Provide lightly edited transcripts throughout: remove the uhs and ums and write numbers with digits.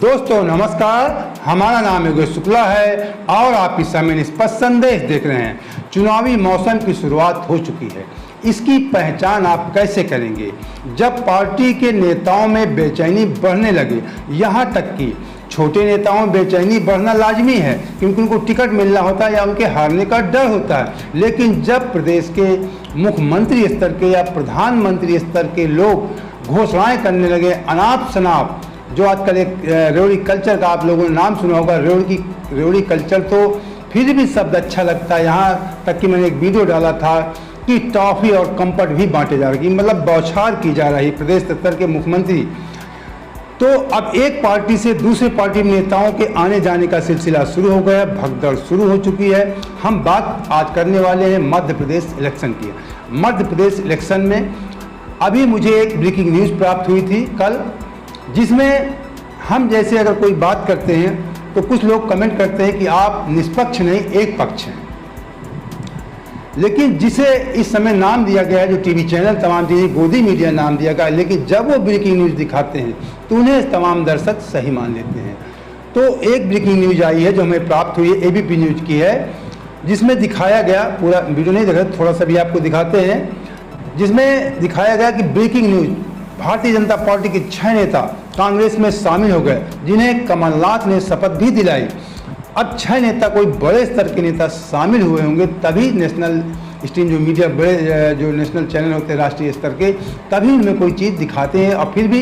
दोस्तों नमस्कार, हमारा नाम योगेश शुक्ला है और आप इस समय निष्पक्ष संदेश देख रहे हैं। चुनावी मौसम की शुरुआत हो चुकी है। इसकी पहचान आप कैसे करेंगे? जब पार्टी के नेताओं में बेचैनी बढ़ने लगे, यहाँ तक कि छोटे नेताओं में बेचैनी बढ़ना लाजमी है क्योंकि उनको टिकट मिलना होता है या उनके हारने का डर होता है। लेकिन जब प्रदेश के मुख्यमंत्री स्तर के या प्रधानमंत्री स्तर के लोग घोषणाएं करने लगे अनाप शनाप, जो आजकल एक रेवड़ी कल्चर का आप लोगों ने नाम सुना होगा, रेवड़ी कल्चर, तो फिर भी शब्द अच्छा लगता है। यहाँ तक कि मैंने एक वीडियो डाला था कि टॉफ़ी और कंफर्ट भी बांटे जा रही, मतलब बौछार की जा रही प्रदेश स्तर के मुख्यमंत्री। तो अब एक पार्टी से दूसरे पार्टी में नेताओं के आने जाने का सिलसिला शुरू हो गया, भगदड़ शुरू हो चुकी है। हम बात आज करने वाले हैं मध्य प्रदेश इलेक्शन की। मध्य प्रदेश इलेक्शन में अभी मुझे एक ब्रेकिंग न्यूज़ प्राप्त हुई थी कल, जिसमें हम जैसे अगर कोई बात करते हैं तो कुछ लोग कमेंट करते हैं कि आप निष्पक्ष नहीं एक पक्ष हैं। लेकिन जिसे इस समय नाम दिया गया है, जो टीवी चैनल तमाम चीज़ें गोदी मीडिया नाम दिया गया, लेकिन जब वो ब्रेकिंग न्यूज़ दिखाते हैं तो उन्हें तमाम दर्शक सही मान लेते हैं। तो एक ब्रेकिंग न्यूज़ आई है जो हमें प्राप्त हुई है, एबीपी न्यूज़ की है, जिसमें दिखाया गया, पूरा वीडियो नहीं देखा, थोड़ा सा भी आपको दिखाते हैं, जिसमें दिखाया गया कि breaking news, Bharatiya Janata party के 6 नेता कांग्रेस में शामिल हो गए, जिन्हें कमलनाथ ने शपथ भी दिलाई। अब 6 नेता, कोई बड़े स्तर के नेता शामिल हुए होंगे तभी नेशनल स्ट्रीम, जो मीडिया बड़े जो नेशनल चैनल होते हैं राष्ट्रीय स्तर के, तभी उनमें कोई चीज़ दिखाते हैं और फिर भी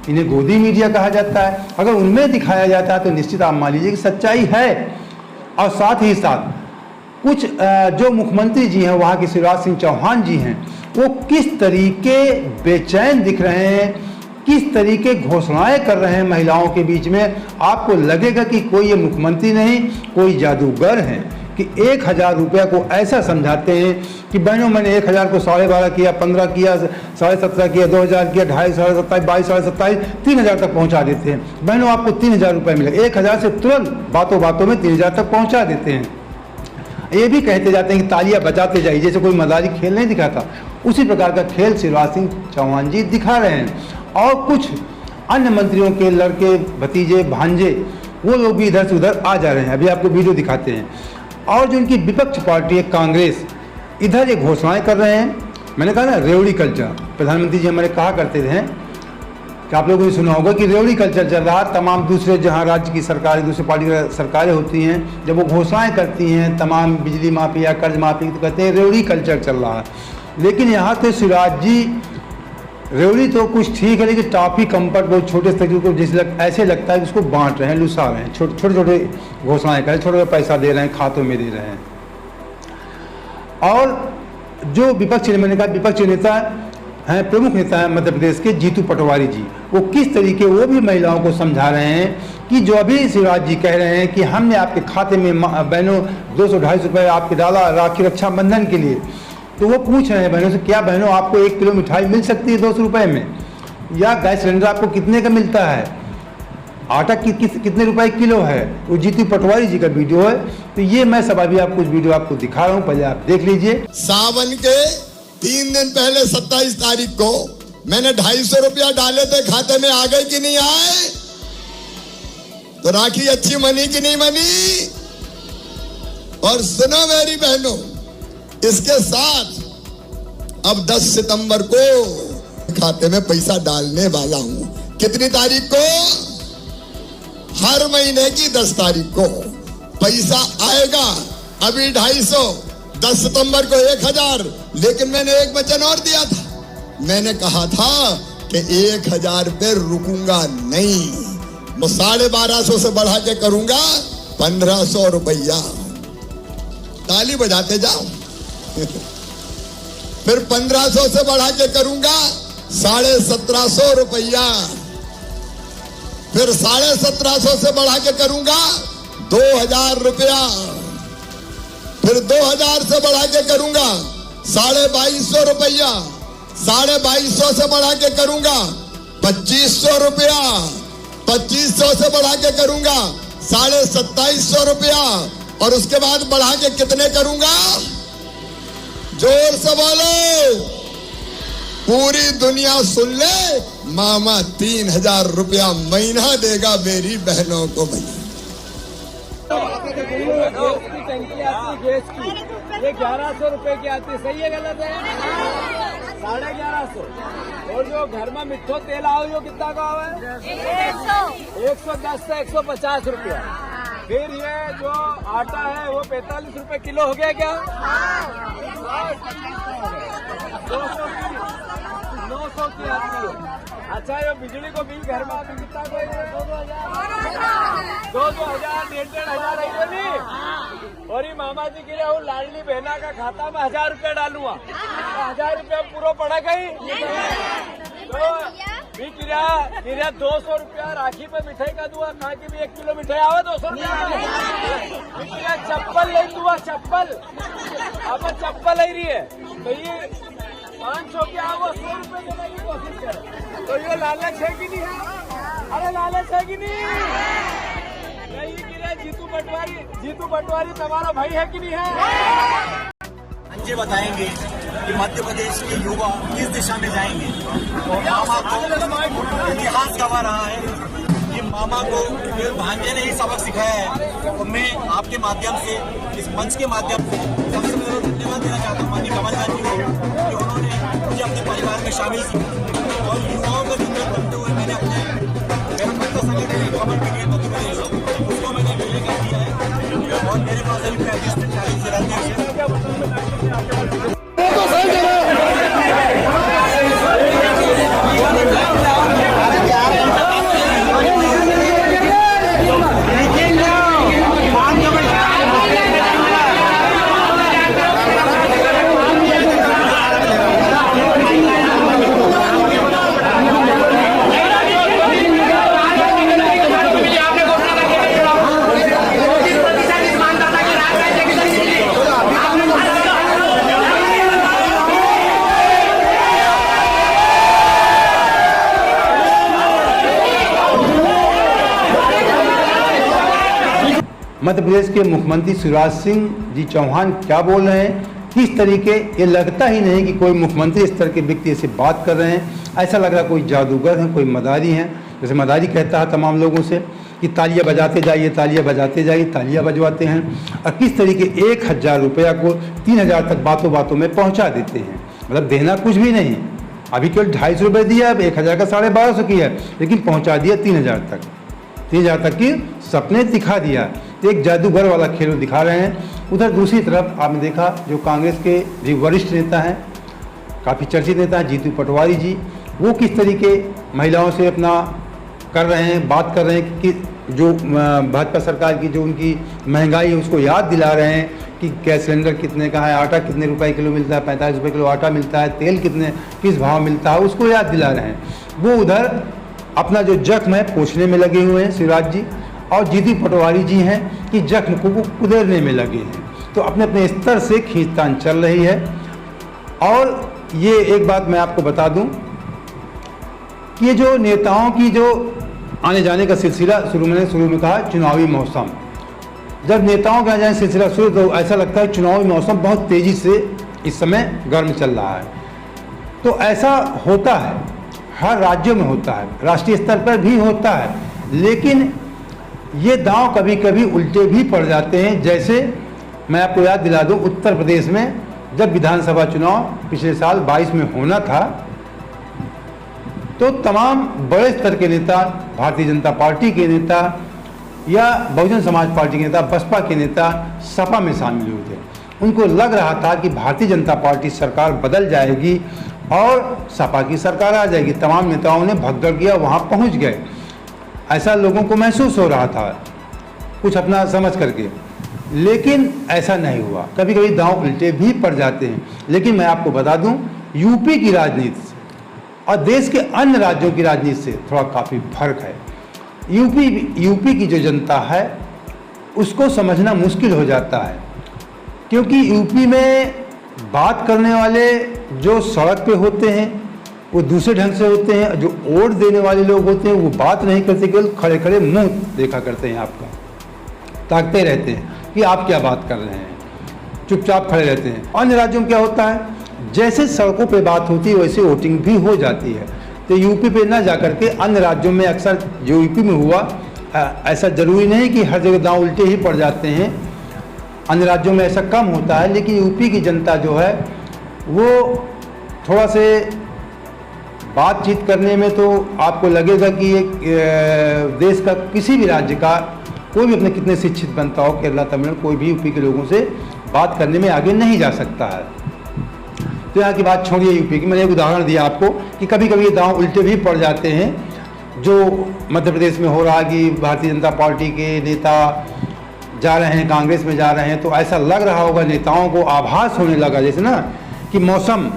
इन्हें गोदी मीडिया कहा जाता है। अगर उनमें दिखाया जाता है तो निश्चित आप मान लीजिए कि सच्चाई है। और साथ ही साथ कुछ जो मुख्यमंत्री जी हैं, वहाँ के शिवराज सिंह चौहान जी हैं, वो किस तरीके बेचैन दिख रहे हैं, किस तरीके घोषणाएं कर रहे हैं महिलाओं के बीच में, आपको लगेगा कि कोई ये मुख्यमंत्री नहीं, कोई जादूगर हैं कि 1000 रुपया को ऐसा समझाते हैं कि बहनों मैंने 1000 को 12.5 किया, 15 किया, 17.5 किया, 2000 किया, 2.5, 27.5, 22, 27.5, 3000 तक पहुंचा देते हैं। बहनों आपको 3000 रुपये मिलेगा। 1000 से तुरंत बातों बातों में 3000 तक पहुँचा देते हैं। ये भी कहते जाते हैं कि तालियां बजाते जाइए, जैसे कोई मजारी खेल नहीं दिखाता, उसी प्रकार का खेल शिवराज सिंह चौहान जी दिखा रहे हैं। और कुछ अन्य मंत्रियों के लड़के, भतीजे, भांजे, वो लोग भी इधर से उधर आ जा रहे हैं। अभी आपको वीडियो दिखाते हैं। और जो इनकी विपक्ष पार्टी है कांग्रेस, इधर ये घोषणाएं कर रहे हैं। मैंने कहा ना रेवड़ी कल्चर, प्रधानमंत्री जी हमारे कहा करते थे कि आप लोगों ने सुना होगा कि रेवड़ी कल्चर चल रहा है। तमाम दूसरे जहां राज्य की सरकारें, दूसरी पार्टी की सरकारें होती हैं, जब वो घोषणाएं करती हैं तमाम बिजली माफी या कर्ज माफी, तो कहते हैं रेवड़ी कल्चर चल रहा है। लेकिन यहाँ तो शिवराज जी, रेवड़ी तो कुछ ठीक है, लेकिन टॉफी कंफर्ट बहुत छोटे स्तर को जैसे ऐसे लगता है कि उसको बांट रहे हैं, लुसा रहे हैं, छोटे छोटे घोषणाएं कर रहे हैं, छोटे पैसा दे रहे हैं, खातों में दे रहे हैं। और जो विपक्ष, मैंने कहा विपक्ष नेता हैं, प्रमुख नेता हैं मध्य प्रदेश के जीतू पटवारी जी, वो किस तरीके वो भी महिलाओं को समझा रहे हैं कि जो अभी शिवराज जी कह रहे हैं कि हमने आपके खाते में बहनों 200-250 रुपये आपके डाला राखी रक्षाबंधन के लिए, तो वो पूछ रहे हैं बहनों से, क्या बहनों आपको 1 किलो मिठाई मिल सकती है 200 रुपये में, या गैस सिलेंडर आपको कितने का मिलता है, आटा कितने रुपए किलो है। वो जीतू पटवारी जी का वीडियो है। तो ये मैं सब अभी आपको वीडियो आपको दिखा रहा हूँ, पहले आप देख लीजिए। सावन के 3 दिन पहले 27 तारीख को मैंने 250 रुपया डाले थे, खाते में आ गए कि नहीं आए? तो राखी अच्छी मनी कि नहीं मनी? और सुनो मेरी बहनों, इसके साथ अब 10 सितंबर को खाते में पैसा डालने वाला हूं। कितनी तारीख को? हर महीने की 10 तारीख को पैसा आएगा। अभी 250, 10 सितंबर को 1000। लेकिन मैंने एक वचन और दिया था, मैंने कहा था कि 1000 पे रुकूंगा नहीं, मैं 1250 से बढ़ा के करूंगा 1500 रुपया। ताली बजाते जाओ। फिर 1500 से बढ़ा के करूंगा 1750 रुपया। फिर 1750 से बढ़ा के करूंगा 2000 रुपया। फिर 2000 से बढ़ा के करूंगा 2250 रुपया। 2250 से बढ़ा के करूंगा 2500 रुपया। 2500 से बढ़ा के करूंगा 2750 रुपया। और उसके बाद बढ़ा के कितने करूंगा? जोर से बोलो। पूरी दुनिया सुन ले, मामा 3,000 रुपया महीना देगा मेरी बहनों को भैया। गैस की टंकी आती है, गैस की ये 1100 रुपए की आती है, सही है गलत है? 1150। और जो घर में मिठो तेल आओ यो कितना का है? 110 से 150 रुपया। फिर ये जो आटा है वो 45 रुपए किलो हो गया क्या? 900 की आती है। अच्छा ये बिजली को बिल घर में अभी कितना कोई 2,000 1,500 है नहीं। और ये मामा जी के लिए वो लाडली बहना का खाता में 1,000 रुपया डालूंगा, 1,000 रुपया पूरा पड़ा गई तो भी किरा 200 रुपया राखी पे मिठाई का दुआ, कहा की भी 1 किलो मिठाई आवा 200 रुपया। चप्पल ले दुआ, चप्पल अब चप्पल ले रही है तो ये 500 की आवा 100 रुपये देने की कोशिश करे तो ये लालच है कि नहीं है? अरे लालच है कि नहीं? जीतू पटवारी तुम्हारा भाई है कि नहीं है? ये बताएंगे कि मध्य प्रदेश के युवा किस दिशा में जाएंगे। तो मामा को इतिहास गवा रहा है कि मामा को भांजे ने ही सबक सिखाया है। तो मैं आपके माध्यम से, इस मंच के माध्यम से सबसे पहले धन्यवाद देना चाहता हूँ माननीय कमल जी को कि उन्होंने मुझे अपने परिवार में शामिल किया और युवाओं को जिम्मेदार बनते हुए मैंने अपने संगठन खबर ब्रिगेड मध्य प्रदेश उसको मैंने मेले कर दिया है और मेरे पास अभी 35 से 40 जिलाध्यक्ष है। मध्य प्रदेश के मुख्यमंत्री शिवराज सिंह जी चौहान क्या बोल रहे हैं, किस तरीके, ये लगता ही नहीं कि कोई मुख्यमंत्री इस तरह के व्यक्ति ऐसे बात कर रहे हैं। ऐसा लग रहा कोई जादूगर है, कोई मदारी हैं। जैसे मदारी कहता है तमाम लोगों से कि तालियां बजाते जाइए, तालियां बजाते जाइए, तालियां बजवाते हैं। और किस तरीके 1,000 रुपया को 3,000 तक बातों बातों में पहुँचा देते हैं। मतलब देना कुछ भी नहीं, अभी केवल 250 रुपये दिया, अब 1,000 का 1250 किया, लेकिन पहुँचा दिया 3,000 तक। 3,000 तक की सपने दिखा दिया। एक जादूगर वाला खेल दिखा रहे हैं। उधर दूसरी तरफ आपने देखा जो कांग्रेस के जो वरिष्ठ नेता हैं, काफ़ी चर्चित नेता हैं जीतू पटवारी जी, वो किस तरीके महिलाओं से अपना कर रहे हैं, बात कर रहे हैं कि जो भाजपा सरकार की जो उनकी महंगाई है उसको याद दिला रहे हैं कि गैस सिलेंडर कितने का है, आटा कितने रुपए किलो मिलता है, 45 रुपये किलो आटा मिलता है, तेल किस भाव मिलता है, उसको याद दिला रहे हैं। वो उधर अपना जो जख्म है पोंछने में लगे हुए हैं शिवराज जी, और जीतू पटवारी जी हैं कि जख्म को कुदेरने में लगे हैं। तो अपने अपने स्तर से खींचतान चल रही है। और ये एक बात मैं आपको बता दूं कि ये जो नेताओं की जो आने जाने का सिलसिला शुरू में कहा चुनावी मौसम, जब नेताओं का आने जाने सिलसिला शुरू तो ऐसा लगता है चुनावी मौसम बहुत तेज़ी से इस समय गर्म चल रहा है। तो ऐसा होता है, हर राज्यों में होता है, राष्ट्रीय स्तर पर भी होता है, लेकिन ये दांव कभी कभी उल्टे भी पड़ जाते हैं। जैसे मैं आपको याद दिला दूं, उत्तर प्रदेश में जब विधानसभा चुनाव पिछले साल 22 में होना था तो तमाम बड़े स्तर के नेता, भारतीय जनता पार्टी के नेता या बहुजन समाज पार्टी के नेता, बसपा के नेता सपा में शामिल हुए थे। उनको लग रहा था कि भारतीय जनता पार्टी सरकार बदल जाएगी और सपा की सरकार आ जाएगी। तमाम नेताओं ने भगदड़ किया, वहाँ पहुँच गए, ऐसा लोगों को महसूस हो रहा था कुछ अपना समझ करके, लेकिन ऐसा नहीं हुआ। कभी कभी दांव उल्टे भी पड़ जाते हैं। लेकिन मैं आपको बता दूं, यूपी की राजनीति से और देश के अन्य राज्यों की राजनीति से थोड़ा काफ़ी फर्क है। यूपी की जो जनता है उसको समझना मुश्किल हो जाता है, क्योंकि यूपी में बात करने वाले जो सड़क पे होते हैं वो दूसरे ढंग से होते हैं, जो वोट देने वाले लोग होते हैं वो बात नहीं करते, केवल खड़े खड़े मुंह देखा करते हैं, आपका ताकते रहते हैं कि आप क्या बात कर रहे हैं, चुपचाप खड़े रहते हैं। अन्य राज्यों में क्या होता है, जैसे सड़कों पे बात होती है वैसे वोटिंग भी हो जाती है। तो यूपी पे ना जाकर के अन्य राज्यों में अक्सर जो यूपी में हुआ, ऐसा ज़रूरी नहीं कि हर जगह दांव उल्टे ही पड़ जाते हैं, अन्य राज्यों में ऐसा कम होता है, लेकिन यूपी की जनता जो है वो थोड़ा से बातचीत करने में तो आपको लगेगा कि एक देश का किसी भी राज्य का कोई भी अपने कितने शिक्षित बनता हो, केरला तमिलनाडु, कोई भी यूपी के लोगों से बात करने में आगे नहीं जा सकता है। तो यहाँ की बात छोड़िए यूपी की, मैंने एक उदाहरण दिया आपको कि कभी कभी ये दांव उल्टे भी पड़ जाते हैं, जो मध्य प्रदेश में हो रहा है कि भारतीय जनता पार्टी के नेता जा रहे हैं, कांग्रेस में जा रहे हैं, तो ऐसा लग रहा होगा, नेताओं को आभास होने लगा जैसे ना कि मौसम,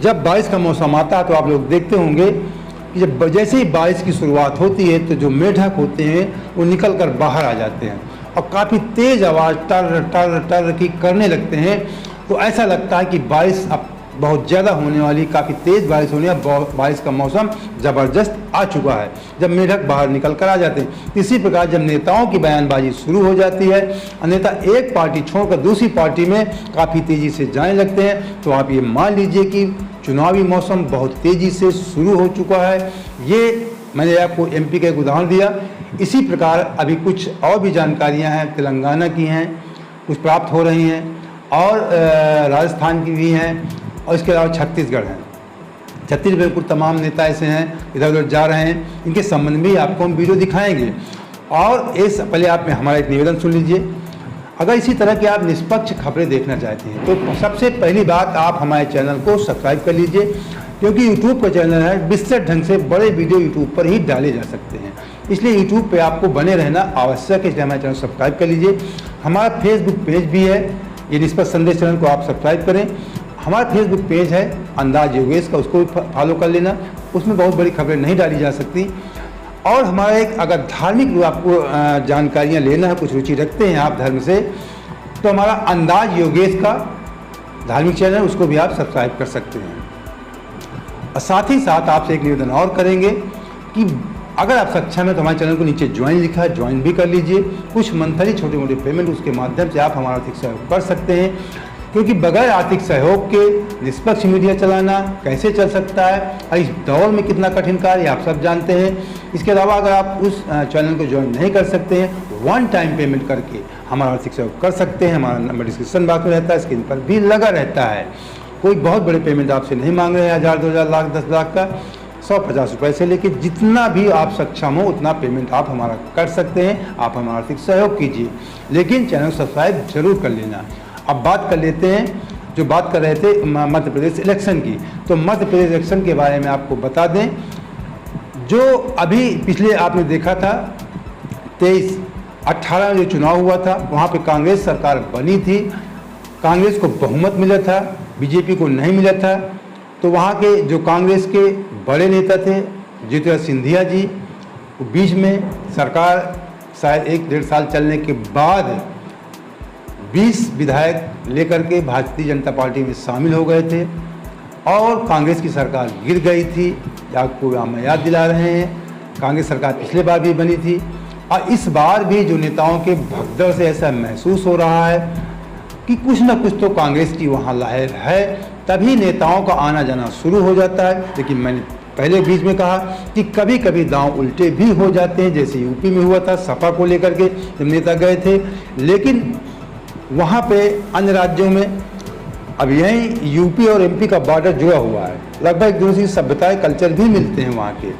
जब बारिश का मौसम आता है तो आप लोग देखते होंगे कि जब जैसे ही बारिश की शुरुआत होती है तो जो मेढक होते हैं वो निकल कर बाहर आ जाते हैं और काफ़ी तेज़ आवाज़ टर टर टर की करने लगते हैं। तो ऐसा लगता है कि बारिश अब बहुत ज़्यादा होने वाली, काफ़ी तेज़ बारिश होने वाली, बारिश का मौसम ज़बरदस्त आ चुका है, जब मेढक बाहर निकल कर आ जाते हैं। इसी प्रकार जब नेताओं की बयानबाजी शुरू हो जाती है, नेता एक पार्टी छोड़कर दूसरी पार्टी में काफ़ी तेज़ी से जाने लगते हैं, तो आप ये मान लीजिए कि चुनावी मौसम बहुत तेज़ी से शुरू हो चुका है। ये मैंने आपको एमपी का एक उदाहरण दिया। इसी प्रकार अभी कुछ और भी जानकारियाँ हैं, तेलंगाना की हैं, कुछ प्राप्त हो रही हैं, और राजस्थान की भी हैं, और इसके अलावा छत्तीसगढ़ हैं। छत्तीसगढ़ में कुछ तमाम नेता ऐसे हैं इधर उधर जा रहे हैं, इनके संबंध में आपको हम वीडियो दिखाएंगे। और इस पहले आप में हमारा एक निवेदन सुन लीजिए, अगर इसी तरह की आप निष्पक्ष खबरें देखना चाहते हैं तो सबसे पहली बात आप हमारे चैनल को सब्सक्राइब कर लीजिए, क्योंकि यूट्यूब का चैनल है, विस्तृत ढंग से बड़े वीडियो यूट्यूब पर ही डाले जा सकते हैं, इसलिए यूट्यूब पे आपको बने रहना आवश्यक है, इसलिए हमारे चैनल सब्सक्राइब कर लीजिए। हमारा फेसबुक पेज भी है, ये निष्पक्ष संदेश चैनल को आप सब्सक्राइब करें। हमारा फेसबुक पेज है अंदाज योगेश का, उसको भी फॉलो कर लेना, उसमें बहुत बड़ी खबरें नहीं डाली जा सकती। और हमारा एक अगर धार्मिक आपको जानकारियाँ लेना है, कुछ रुचि रखते हैं आप धर्म से, तो हमारा अंदाज योगेश का धार्मिक चैनल है, उसको भी आप सब्सक्राइब कर सकते हैं। और साथ ही साथ आपसे एक निवेदन और करेंगे कि अगर आप सक्षम है तो हमारे चैनल को नीचे ज्वाइन लिखा है, ज्वाइन भी कर लीजिए। कुछ मंथली छोटे मोटे पेमेंट, उसके माध्यम से आप हमारा आर्थिक सहयोग कर सकते हैं, क्योंकि बगैर आर्थिक सहयोग के निष्पक्ष मीडिया चलाना कैसे चल सकता है और इस दौर में कितना कठिन कार्य आप सब जानते हैं। इसके अलावा अगर आप उस चैनल को ज्वाइन नहीं कर सकते हैं, वन टाइम पेमेंट करके हमारा आर्थिक सहयोग कर सकते हैं। हमारा नंबर डिस्क्रिप्शन बॉक्स में रहता है, स्क्रीन पर भी लगा रहता है। कोई बहुत बड़े पेमेंट आपसे नहीं मांग रहे हैं, 1000, 2000, लाख, 10 लाख का, 150 रुपये से लेके जितना भी आप सक्षम हो उतना पेमेंट आप हमारा कर सकते हैं। आप हमारा आर्थिक सहयोग कीजिए, लेकिन चैनल सब्सक्राइब जरूर कर लेना। अब बात कर लेते हैं, जो बात कर रहे थे मध्य प्रदेश इलेक्शन की, तो मध्य प्रदेश इलेक्शन के बारे में आपको बता दें, जो अभी पिछले आपने देखा था 23-18 में जो चुनाव हुआ था, वहाँ पे कांग्रेस सरकार बनी थी, कांग्रेस को बहुमत मिला था, बीजेपी को नहीं मिला था। तो वहाँ के जो कांग्रेस के बड़े नेता थे ज्योतिरादित्य सिंधिया जी, बीच में सरकार शायद 1-1.5 साल चलने के बाद 20 विधायक लेकर के भारतीय जनता पार्टी में शामिल हो गए थे और कांग्रेस की सरकार गिर गई थी। आपको हम याद दिला रहे हैं, कांग्रेस सरकार पिछले बार भी बनी थी और इस बार भी जो नेताओं के भगदड़ से ऐसा महसूस हो रहा है कि कुछ न कुछ तो कांग्रेस की वहाँ लहर है, तभी नेताओं का आना जाना शुरू हो जाता है। लेकिन मैंने पहले बीच में कहा कि कभी कभी दांव उल्टे भी हो जाते हैं, जैसे यूपी में हुआ था सपा को लेकर के जब नेता गए थे। लेकिन वहाँ पे अन्य राज्यों में अब यही यूपी और एमपी का बॉर्डर जुड़ा हुआ है, लगभग एक दूसरी सभ्यताएं कल्चर भी मिलते हैं, वहाँ के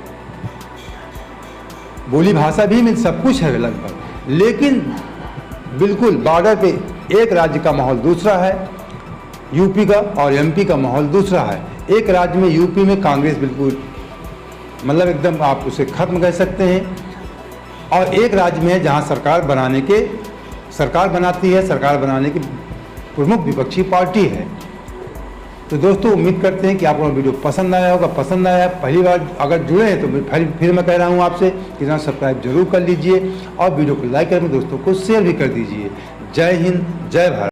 बोली भाषा भी मिल, सब कुछ है लगभग। लेकिन बिल्कुल बॉर्डर पे एक राज्य का माहौल दूसरा है यूपी का और एमपी का माहौल दूसरा है। एक राज्य में यूपी में कांग्रेस बिल्कुल मतलब एकदम आप उसे खत्म कह सकते हैं, और एक राज्य में जहाँ सरकार बनाती है, सरकार बनाने की प्रमुख विपक्षी पार्टी है। तो दोस्तों उम्मीद करते हैं कि आपको वीडियो पसंद आया होगा। पसंद आया, पहली बार अगर जुड़े हैं तो फिर मैं कह रहा हूँ आपसे कि चैनल सब्सक्राइब जरूर कर लीजिए और वीडियो को लाइक करके दोस्तों को शेयर भी कर दीजिए। जय हिंद, जय भारत।